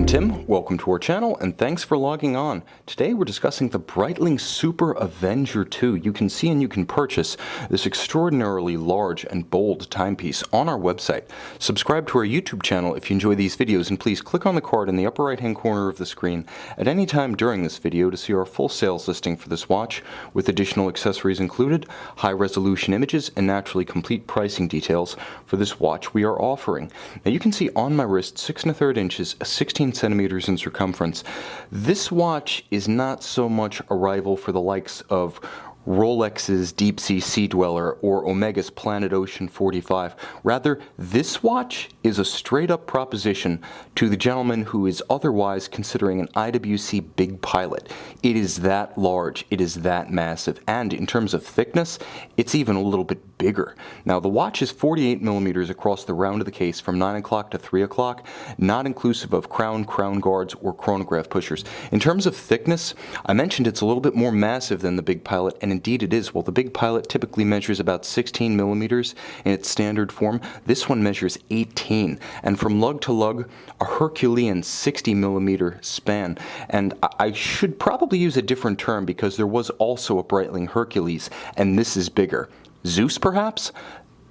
I'm Tim, welcome to our channel, and thanks for logging on. Today we're discussing the Breitling Super Avenger II. You can see and you can purchase this extraordinarily large and bold timepiece on our website. Subscribe to our YouTube channel if you enjoy these videos, and please click on the card in the upper right hand corner of the screen at any time during this video to see our full sales listing for this watch, with additional accessories included, high resolution images, and naturally complete pricing details for this watch we are offering. Now you can see on my wrist 6 1/3 inches, 16 centimeters in circumference. This watch is not so much a rival for the likes of Rolex's Deep Sea Sea Dweller or Omega's Planet Ocean 45. Rather, this watch is a straight-up proposition to the gentleman who is otherwise considering an IWC Big Pilot. It is that large, it is that massive, and in terms of thickness, it's even a little bit bigger. Now, the watch is 48 millimeters across the round of the case from 9 o'clock to 3 o'clock, not inclusive of crown guards, or chronograph pushers. In terms of thickness, I mentioned it's a little bit more massive than the Big Pilot, and indeed it is. While the Big Pilot typically measures about 16 millimeters in its standard form, this one measures 18, and from lug to lug, a Herculean 60 millimeter span. And I should probably use a different term because there was also a Breitling Hercules, and this is bigger. Zeus, perhaps?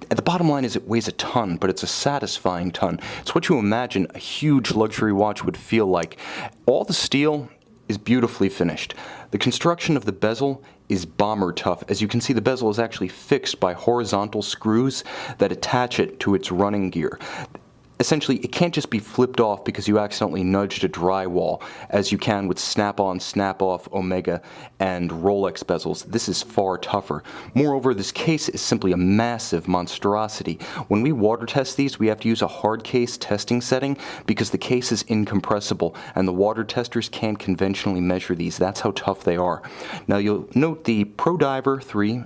The bottom line is it weighs a ton, but it's a satisfying ton. It's what you imagine a huge luxury watch would feel like. All the steel is beautifully finished. The construction of the bezel is bomber tough. As you can see, the bezel is actually fixed by horizontal screws that attach it to its running gear. Essentially, it can't just be flipped off because you accidentally nudged a drywall, as you can with snap-on, snap-off Omega and Rolex bezels. This is far tougher. Moreover, this case is simply a massive monstrosity. When we water test these, we have to use a hard case testing setting because the case is incompressible, and the water testers can't conventionally measure these. That's how tough they are. Now, you'll note the Pro Diver 3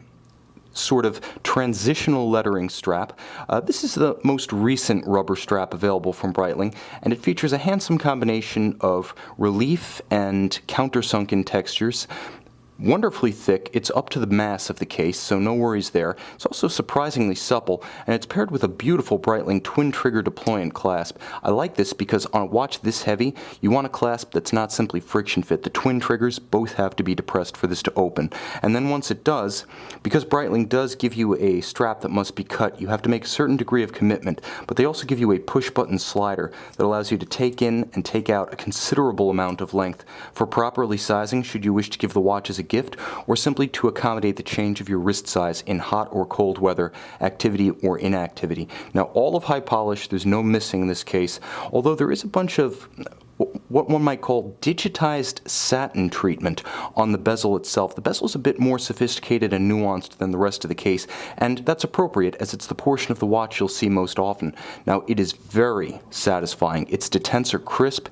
sort of transitional lettering strap. This is the most recent rubber strap available from Breitling, and it features a handsome combination of relief and countersunken textures. Wonderfully thick, it's up to the mass of the case, so no worries there. It's also surprisingly supple, and it's paired with a beautiful Breitling twin-trigger deployant clasp. I like this because on a watch this heavy, you want a clasp that's not simply friction fit. The twin triggers both have to be depressed for this to open. And then once it does, because Breitling does give you a strap that must be cut, you have to make a certain degree of commitment, but they also give you a push-button slider that allows you to take in and take out a considerable amount of length for properly sizing should you wish to give the watch as a gift, or simply to accommodate the change of your wrist size in hot or cold weather, activity or inactivity. Now, all of high polish, there's no missing in this case, although there is a bunch of what one might call digitized satin treatment on the bezel itself. The bezel is a bit more sophisticated and nuanced than the rest of the case, and that's appropriate as it's the portion of the watch you'll see most often. Now, it is very satisfying. Its detents are crisp.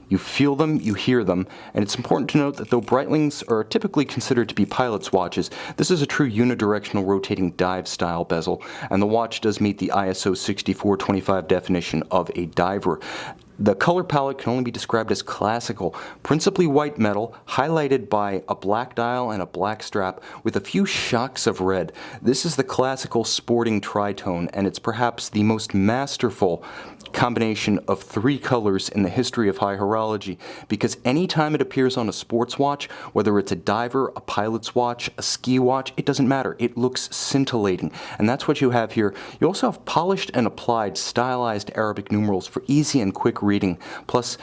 You feel them, you hear them, and it's important to note that though Breitlings are typically considered to be pilot's watches, this is a true unidirectional rotating dive style bezel, and the watch does meet the ISO 6425 definition of a diver. The color palette can only be described as classical, principally white metal, highlighted by a black dial and a black strap with a few shocks of red. This is the classical sporting tritone, and it's perhaps the most masterful combination of 3 colors in the history of high horology, because anytime it appears on a sports watch, whether it's a diver, a pilot's watch, a ski watch, it doesn't matter. It looks scintillating, and that's what you have here. You also have polished and applied stylized Arabic numerals for easy and quick reading, plus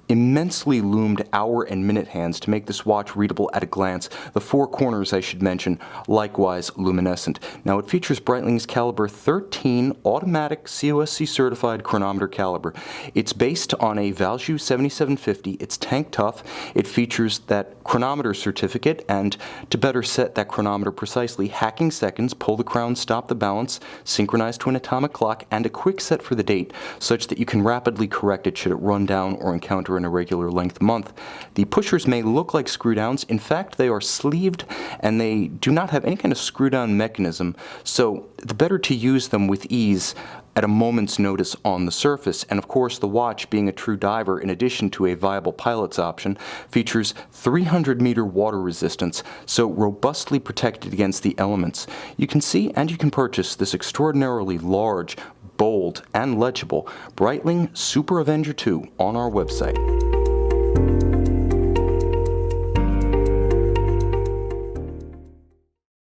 immensely loomed hour and minute hands to make this watch readable at a glance. The 4 corners, I should mention, likewise luminescent. Now, it features Breitling's caliber 13 automatic COSC certified chronometer caliber. It's based on a Valjoux 7750. It's tank tough. It features that chronometer certificate, and to better set that chronometer precisely, hacking seconds, pull the crown, stop the balance, synchronize to an atomic clock, and a quick set for the date, such that you can rapidly correct it should it run down or encounter an irregular length month. The pushers may look like screw downs. In fact, they are sleeved and they do not have any kind of screw down mechanism, so the better to use them with ease at a moment's notice on the surface. And of course, the watch, being a true diver, in addition to a viable pilot's option, features 300-meter water resistance, so robustly protected against the elements. You can see and you can purchase this extraordinarily large, bold, and legible Breitling Super Avenger II on our website.